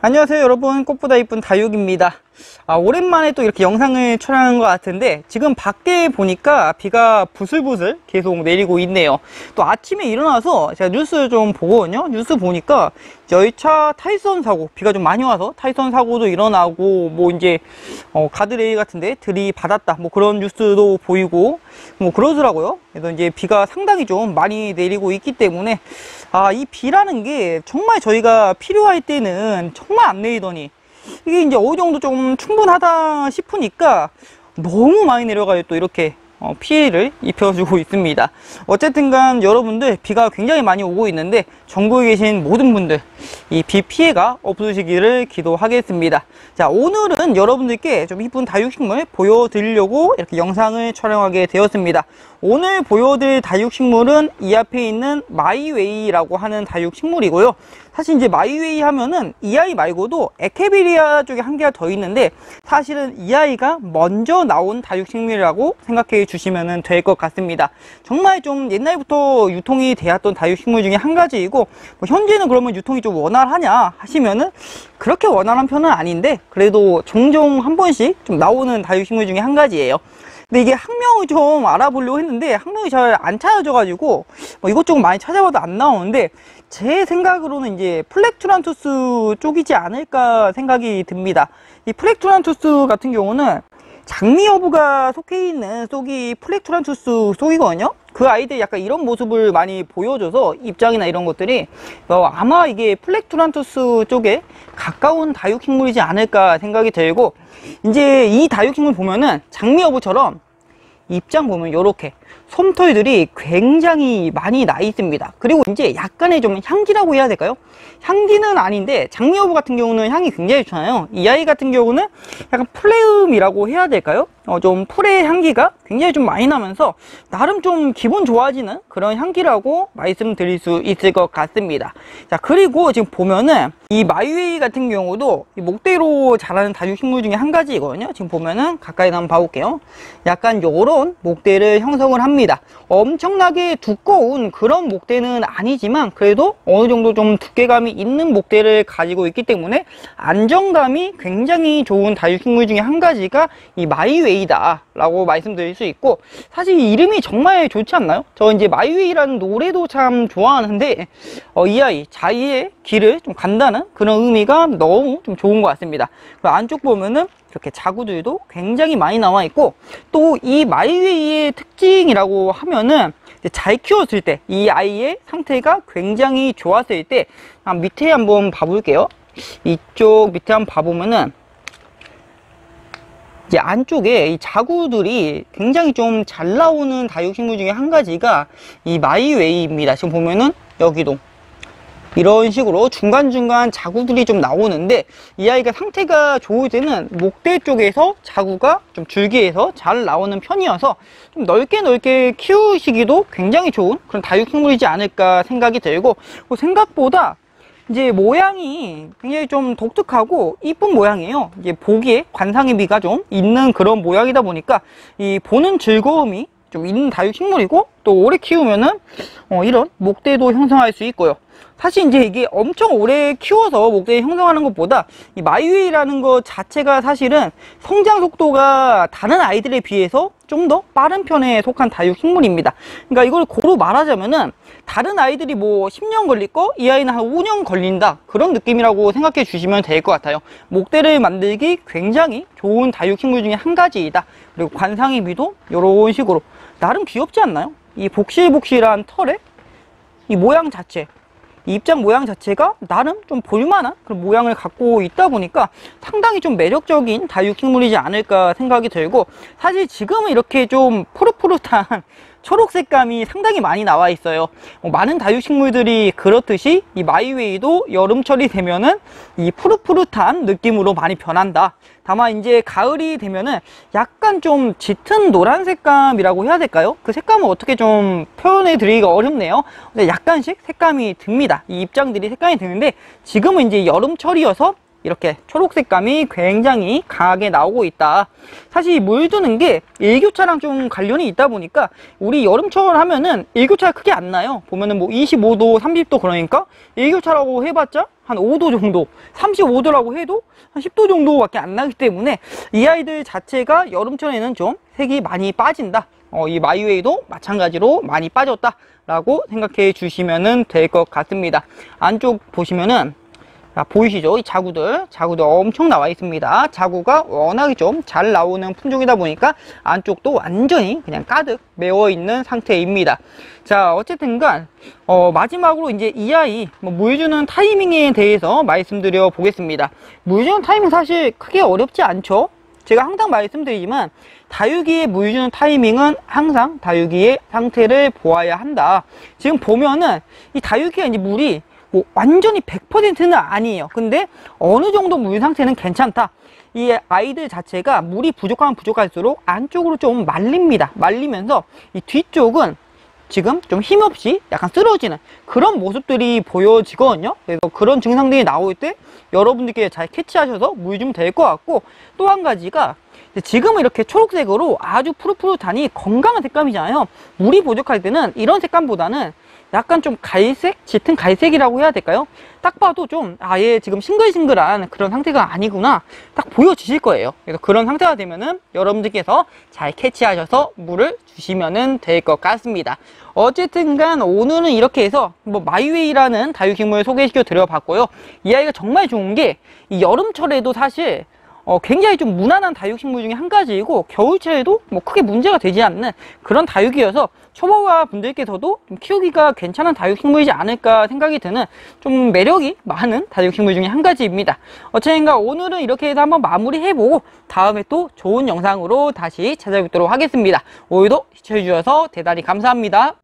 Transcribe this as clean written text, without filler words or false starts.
안녕하세요 여러분, 꽃보다 이쁜 다육입니다. 오랜만에 또 이렇게 영상을 촬영한 것 같은데, 지금 밖에 보니까 비가 부슬부슬 계속 내리고 있네요. 또 아침에 일어나서 제가 뉴스 좀 보거든요. 뉴스 보니까 열차 탈선 사고, 비가 좀 많이 와서 탈선 사고도 일어나고, 뭐 이제 가드레일 같은데 들이받았다, 뭐 그런 뉴스도 보이고 뭐 그러더라고요. 그래서 이제 비가 상당히 좀 많이 내리고 있기 때문에 이 비라는 게 정말 저희가 필요할 때는 정말 안 내리더니 이게 이제 어느 정도 좀 충분하다 싶으니까 너무 많이 내려가요. 또 이렇게 피해를 입혀주고 있습니다. 어쨌든 간 여러분들, 비가 굉장히 많이 오고 있는데 전국에 계신 모든 분들 이 비 피해가 없으시기를 기도하겠습니다. 자, 오늘은 여러분들께 좀 이쁜 다육식물 보여드리려고 이렇게 영상을 촬영하게 되었습니다. 오늘 보여드릴 다육식물은 이 앞에 있는 마이웨이라고 하는 다육식물이고요. 사실 이제 마이웨이 하면은 이 아이 말고도 에케베리아 쪽에 한 개가 더 있는데, 사실은 이 아이가 먼저 나온 다육식물이라고 생각해 주시면 될 것 같습니다. 정말 좀 옛날부터 유통이 되었던 다육식물 중에 한 가지이고, 뭐 현재는 그러면 유통이 좀 원활하냐 하시면은 그렇게 원활한 편은 아닌데, 그래도 종종 한 번씩 좀 나오는 다육식물 중에 한 가지예요. 근데 이게 학명을 좀 알아보려고 했는데 학명이 잘 안 찾아져 가지고 이것저것 많이 찾아봐도 안 나오는데, 제 생각으로는 이제 플렉투란투스 쪽이지 않을까 생각이 듭니다. 이 플렉투란투스 같은 경우는 장미여부가 속해 있는 속이 플렉투란투스 속이거든요. 그 아이들이 약간 이런 모습을 많이 보여줘서 입장이나 이런 것들이 아마 이게 플렉투란투스 쪽에 가까운 다육식물이지 않을까 생각이 들고, 이제 이 다육식물 보면은 장미여부처럼 입장 보면 이렇게 솜털들이 굉장히 많이 나 있습니다. 그리고 이제 약간의 좀 향기라고 해야 될까요? 향기는 아닌데 장미여부 같은 경우는 향이 굉장히 좋아요. 이 아이 같은 경우는 약간 플레음이라고 해야 될까요? 좀 풀의 향기가 굉장히 좀 많이 나면서 나름 좀 기분 좋아지는 그런 향기라고 말씀드릴 수 있을 것 같습니다. 자, 그리고 지금 보면은 이 마이웨이 같은 경우도 이 목대로 자라는 다육식물 중에 한 가지이거든요. 지금 보면은 가까이 한번 봐볼게요. 약간 요런 목대를 형성을 합니다. 엄청나게 두꺼운 그런 목대는 아니지만 그래도 어느 정도 좀 두께감이 있는 목대를 가지고 있기 때문에 안정감이 굉장히 좋은 다육식물 중에 한 가지가 이 마이웨이다 라고 말씀드릴 수 있고, 사실 이름이 정말 좋지 않나요? 저 이제 마이웨이라는 노래도 참 좋아하는데 이 아이 자이의 길을 좀 간다는 그런 의미가 너무 좀 좋은 것 같습니다. 안쪽 보면은 이렇게 자구들도 굉장히 많이 나와 있고, 또 이 마이웨이의 특징이라고 하면은 잘 키웠을 때 이 아이의 상태가 굉장히 좋았을 때, 밑에 한번 봐볼게요. 이쪽 밑에 한번 봐보면은 이제 안쪽에 이 자구들이 굉장히 좀 잘 나오는 다육식물 중에 한 가지가 이 마이웨이입니다. 지금 보면은 여기도 이런 식으로 중간중간 자구들이 좀 나오는데, 이 아이가 상태가 좋을 때는 목대 쪽에서 자구가 좀 줄기에서 잘 나오는 편이어서 좀 넓게 키우시기도 굉장히 좋은 그런 다육식물이지 않을까 생각이 들고, 생각보다 이제 모양이 굉장히 좀 독특하고 이쁜 모양이에요. 이제 보기에 관상의 미가 좀 있는 그런 모양이다 보니까 이 보는 즐거움이 좀 있는 다육식물이고, 또 오래 키우면은 이런 목대도 형성할 수 있고요. 사실 이제 이게 엄청 오래 키워서 목대 형성하는 것보다 이 마이웨이라는 것 자체가 사실은 성장 속도가 다른 아이들에 비해서 좀 더 빠른 편에 속한 다육식물입니다. 그러니까 이걸 고루 말하자면은 다른 아이들이 뭐 10년 걸릴 거, 이 아이는 한 5년 걸린다, 그런 느낌이라고 생각해 주시면 될 것 같아요. 목대를 만들기 굉장히 좋은 다육식물 중에 한 가지이다. 그리고 관상의 미도 이런 식으로 나름 귀엽지 않나요? 이 복실복실한 털에 이 모양 자체, 이 입장 모양 자체가 나름 좀 볼만한 그런 모양을 갖고 있다 보니까 상당히 좀 매력적인 다육식물이지 않을까 생각이 들고, 사실 지금은 이렇게 좀 푸릇푸릇한 초록 색감이 상당히 많이 나와 있어요. 많은 다육식물들이 그렇듯이 이 마이웨이도 여름철이 되면은 이 푸릇푸릇한 느낌으로 많이 변한다. 다만 이제 가을이 되면은 약간 좀 짙은 노란 색감이라고 해야 될까요? 그 색감은 어떻게 좀 표현해 드리기가 어렵네요. 근데 약간씩 색감이 듭니다. 이 입장들이 색감이 드는데, 지금은 이제 여름철이어서 이렇게 초록색감이 굉장히 강하게 나오고 있다. 사실 물 주는 게 일교차랑 좀 관련이 있다 보니까 우리 여름철 하면은 일교차가 크게 안 나요. 보면은 뭐 25도, 30도 그러니까 일교차라고 해봤자 한 5도 정도, 35도라고 해도 한 10도 정도밖에 안 나기 때문에 이 아이들 자체가 여름철에는 좀 색이 많이 빠진다. 이 마이웨이도 마찬가지로 많이 빠졌다 라고 생각해 주시면 될 것 같습니다. 안쪽 보시면은 보이시죠? 이 자구들 엄청 나와 있습니다. 자구가 워낙에 좀 잘 나오는 품종이다 보니까 안쪽도 완전히 그냥 가득 메워 있는 상태입니다. 자, 어쨌든간 마지막으로 이제 이 아이 물 주는 타이밍에 대해서 말씀드려 보겠습니다. 물 주는 타이밍 사실 크게 어렵지 않죠? 제가 항상 말씀드리지만 다육이의 물 주는 타이밍은 항상 다육이의 상태를 보아야 한다. 지금 보면은 이 다육이가 이제 물이 뭐 완전히 100%는 아니에요. 근데 어느 정도 물 상태는 괜찮다. 이 아이들 자체가 물이 부족하면 부족할수록 안쪽으로 좀 말립니다. 말리면서 이 뒤쪽은 지금 좀 힘없이 약간 쓰러지는 그런 모습들이 보여지거든요. 그래서 그런 증상들이 나올 때 여러분들께 잘 캐치하셔서 물 주면 될 것 같고, 또 한 가지가 지금은 이렇게 초록색으로 아주 푸릇푸릇하니 건강한 색감이잖아요. 물이 부족할 때는 이런 색감보다는 약간 좀 갈색? 짙은 갈색이라고 해야 될까요? 딱 봐도 좀 얘 지금 싱글싱글한 그런 상태가 아니구나 딱 보여지실 거예요. 그래서 그런 상태가 되면은 여러분들께서 잘 캐치하셔서 물을 주시면 될 것 같습니다. 어쨌든 간 오늘은 이렇게 해서 뭐 마이웨이라는 다육식물 소개시켜 드려 봤고요. 이 아이가 정말 좋은 게 이 여름철에도 사실 굉장히 좀 무난한 다육식물 중에 한 가지이고, 겨울철에도 뭐 크게 문제가 되지 않는 그런 다육이어서 초보가 분들께서도 좀 키우기가 괜찮은 다육식물이지 않을까 생각이 드는 좀 매력이 많은 다육식물 중에 한 가지입니다. 어쨌든가 오늘은 이렇게 해서 한번 마무리해보고 다음에 또 좋은 영상으로 다시 찾아뵙도록 하겠습니다. 오늘도 시청해주셔서 대단히 감사합니다.